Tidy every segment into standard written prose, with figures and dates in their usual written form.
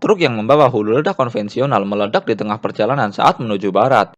Truk yang membawa hulu ledak konvensional meledak di tengah perjalanan saat menuju barat.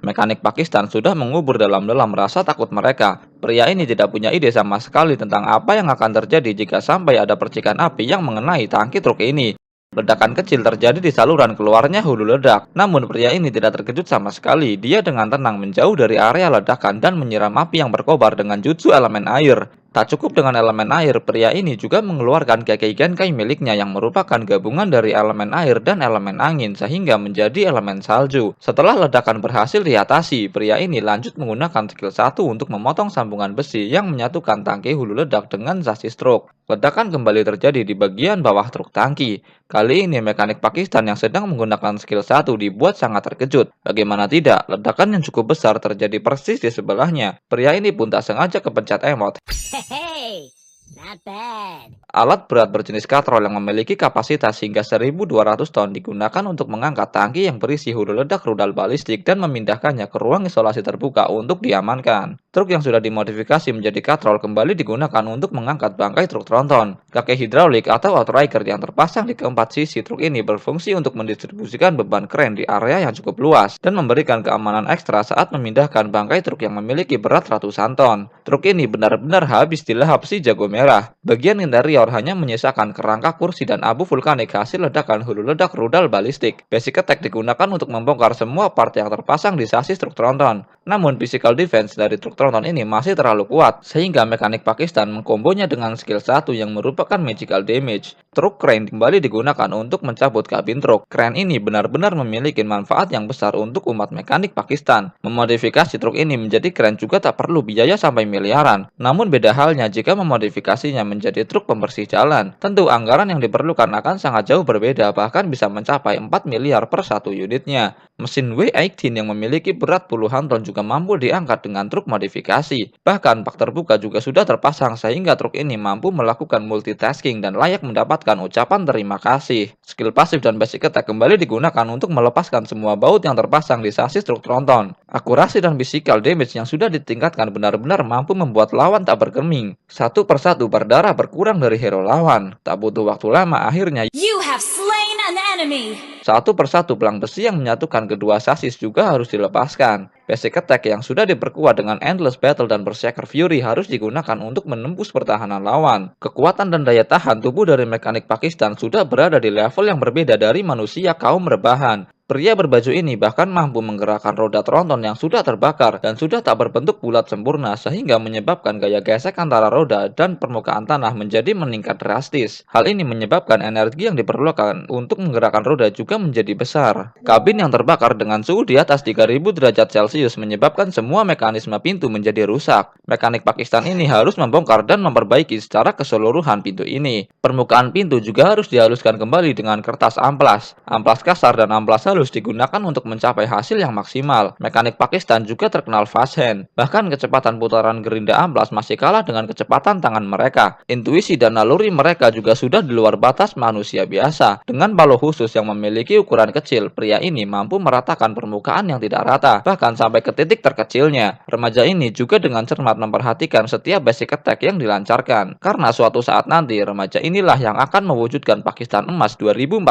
Mekanik Pakistan sudah mengubur dalam-dalam rasa takut mereka. Pria ini tidak punya ide sama sekali tentang apa yang akan terjadi jika sampai ada percikan api yang mengenai tangki truk ini. Ledakan kecil terjadi di saluran keluarnya hulu ledak. Namun pria ini tidak terkejut sama sekali. Dia dengan tenang menjauh dari area ledakan dan menyiram api yang berkobar dengan jutsu elemen air. Tak cukup dengan elemen air, pria ini juga mengeluarkan Kekkei Genkai miliknya yang merupakan gabungan dari elemen air dan elemen angin sehingga menjadi elemen salju. Setelah ledakan berhasil diatasi, pria ini lanjut menggunakan skill 1 untuk memotong sambungan besi yang menyatukan tangki hulu ledak dengan sasis truk. Ledakan kembali terjadi di bagian bawah truk tangki. Kali ini mekanik Pakistan yang sedang menggunakan skill 1 dibuat sangat terkejut. Bagaimana tidak, ledakan yang cukup besar terjadi persis di sebelahnya. Pria ini pun tak sengaja kepencet emot. Hey, not bad. Alat berat berjenis katrol yang memiliki kapasitas hingga 1.200 ton digunakan untuk mengangkat tangki yang berisi hulu ledak rudal balistik dan memindahkannya ke ruang isolasi terbuka untuk diamankan. Truk yang sudah dimodifikasi menjadi katrol kembali digunakan untuk mengangkat bangkai truk tronton. Kaki hidraulik atau outrider yang terpasang di keempat sisi truk ini berfungsi untuk mendistribusikan beban kren di area yang cukup luas dan memberikan keamanan ekstra saat memindahkan bangkai truk yang memiliki berat ratusan ton. Truk ini benar-benar habis dilahap si jago merah. Bagian interior hanya menyisakan kerangka kursi dan abu vulkanik hasil ledakan hulu ledak rudal balistik. Basic attack digunakan untuk membongkar semua part yang terpasang di sasis truk tronton. Namun physical defense dari truk tronton ini masih terlalu kuat, sehingga mekanik Pakistan mengkombonya dengan skill 1 yang merupakan magical damage. Truk crane kembali digunakan untuk mencabut kabin truk. Crane ini benar-benar memiliki manfaat yang besar untuk umat mekanik Pakistan. Memodifikasi truk ini menjadi crane juga tak perlu biaya sampai miliaran. Namun beda halnya jika memodifikasinya menjadi truk pembersih jalan. Tentu anggaran yang diperlukan akan sangat jauh berbeda, bahkan bisa mencapai 4 miliar per satu unitnya. Mesin W18 yang memiliki berat puluhan ton juga mampu diangkat dengan truk modifikasi. Bahkan bak terbuka juga sudah terpasang sehingga truk ini mampu melakukan multitasking dan layak mendapatkan ucapan terima kasih. Skill pasif dan basic attack kembali digunakan untuk melepaskan semua baut yang terpasang di sasis truk tronton. Akurasi dan physical damage yang sudah ditingkatkan benar-benar mampu membuat lawan tak bergeming. Satu persatu berdarah berkurang dari hero lawan. Tak butuh waktu lama, akhirnya You have slain an enemy. satu persatu pelang besi yang menyatukan kedua sasis juga harus dilepaskan. Basic attack yang sudah diperkuat dengan Endless Battle dan Berserker Fury harus digunakan untuk menembus pertahanan lawan. Kekuatan dan daya tahan tubuh dari mekanik Pakistan sudah berada di level yang berbeda dari manusia kaum rebahan. Pria berbaju ini bahkan mampu menggerakkan roda tronton yang sudah terbakar dan sudah tak berbentuk bulat sempurna sehingga menyebabkan gaya gesek antara roda dan permukaan tanah menjadi meningkat drastis. Hal ini menyebabkan energi yang diperlukan untuk menggerakkan roda juga menjadi besar. Kabin yang terbakar dengan suhu di atas 3000 derajat Celcius menyebabkan semua mekanisme pintu menjadi rusak. Mekanik Pakistan ini harus membongkar dan memperbaiki secara keseluruhan pintu ini. Permukaan pintu juga harus dihaluskan kembali dengan kertas amplas. Amplas kasar dan amplas halus digunakan untuk mencapai hasil yang maksimal. Mekanik Pakistan juga terkenal fast hand. Bahkan kecepatan putaran gerinda amplas masih kalah dengan kecepatan tangan mereka. Intuisi dan naluri mereka juga sudah di luar batas manusia biasa. Dengan palu khusus yang memiliki ukuran kecil, pria ini mampu meratakan permukaan yang tidak rata, bahkan sampai ke titik terkecilnya. Remaja ini juga dengan cermat memperhatikan setiap basic attack yang dilancarkan. Karena suatu saat nanti, remaja inilah yang akan mewujudkan Pakistan emas 2045.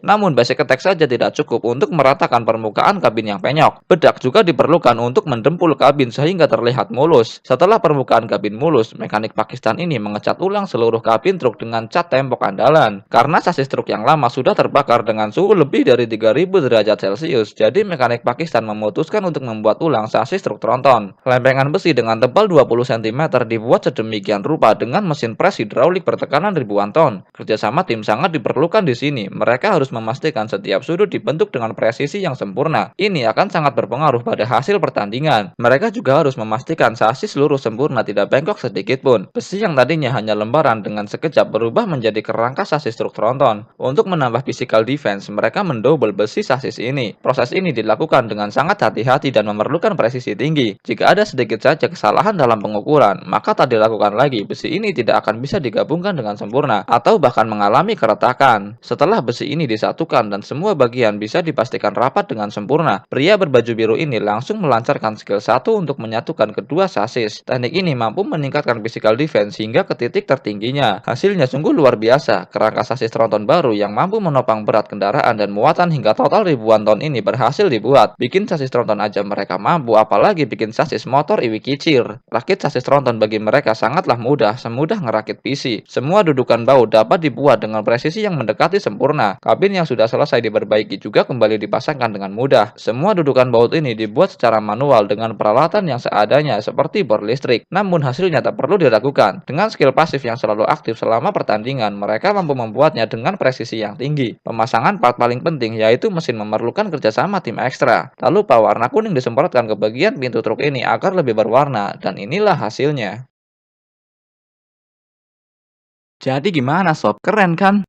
Namun basic attack saja tidak cukup untuk meratakan permukaan kabin yang penyok. Bedak juga diperlukan untuk mendempul kabin sehingga terlihat mulus. Setelah permukaan kabin mulus, mekanik Pakistan ini mengecat ulang seluruh kabin truk dengan cat tembok andalan. Karena sasis truk yang lama sudah terbakar dengan suhu lebih dari 3000 derajat Celcius, jadi mekanik Pakistan memutuskan untuk membuat ulang sasis truk tronton. Lempengan besi dengan tebal 20 cm dibuat sedemikian rupa dengan mesin pres hidraulik bertekanan ribuan ton. Kerjasama tim sangat diperlukan di sini. Mereka harus memastikan setiap sudut dibentuk dengan presisi yang sempurna. Ini akan sangat berpengaruh pada hasil pertandingan. Mereka juga harus memastikan sasis lurus sempurna, tidak bengkok sedikit pun. Besi yang tadinya hanya lembaran dengan sekejap berubah menjadi kerangka sasis truk tronton. Untuk menambah physical defense, mereka mendouble besi sasis ini. Proses ini dilakukan dengan sangat hati-hati dan memerlukan presisi tinggi. Jika ada sedikit saja kesalahan dalam pengukuran, maka tak dilakukan lagi. Besi ini tidak akan bisa digabungkan dengan sempurna atau bahkan mengalami keretakan. Setelah besi ini disatukan dan semua bagian bagian bisa dipastikan rapat dengan sempurna. Pria berbaju biru ini langsung melancarkan skill 1 untuk menyatukan kedua sasis. Teknik ini mampu meningkatkan physical defense hingga ke titik tertingginya. Hasilnya sungguh luar biasa. Kerangka sasis tronton baru yang mampu menopang berat kendaraan dan muatan hingga total ribuan ton ini berhasil dibuat. Bikin sasis tronton aja mereka mampu, apalagi bikin sasis motor iwi kicir. Rakit sasis tronton bagi mereka sangatlah mudah, semudah ngerakit PC. Semua dudukan baut dapat dibuat dengan presisi yang mendekati sempurna. Kabin yang sudah selesai diperbaiki juga kembali dipasangkan dengan mudah. Semua dudukan baut ini dibuat secara manual dengan peralatan yang seadanya seperti bor listrik. Namun hasilnya tak perlu diragukan. Dengan skill pasif yang selalu aktif selama pertandingan, mereka mampu membuatnya dengan presisi yang tinggi. Pemasangan part paling penting yaitu mesin memerlukan kerjasama tim ekstra. Tak lupa warna kuning disemprotkan ke bagian pintu truk ini agar lebih berwarna, dan inilah hasilnya. Jadi gimana sob? Keren kan?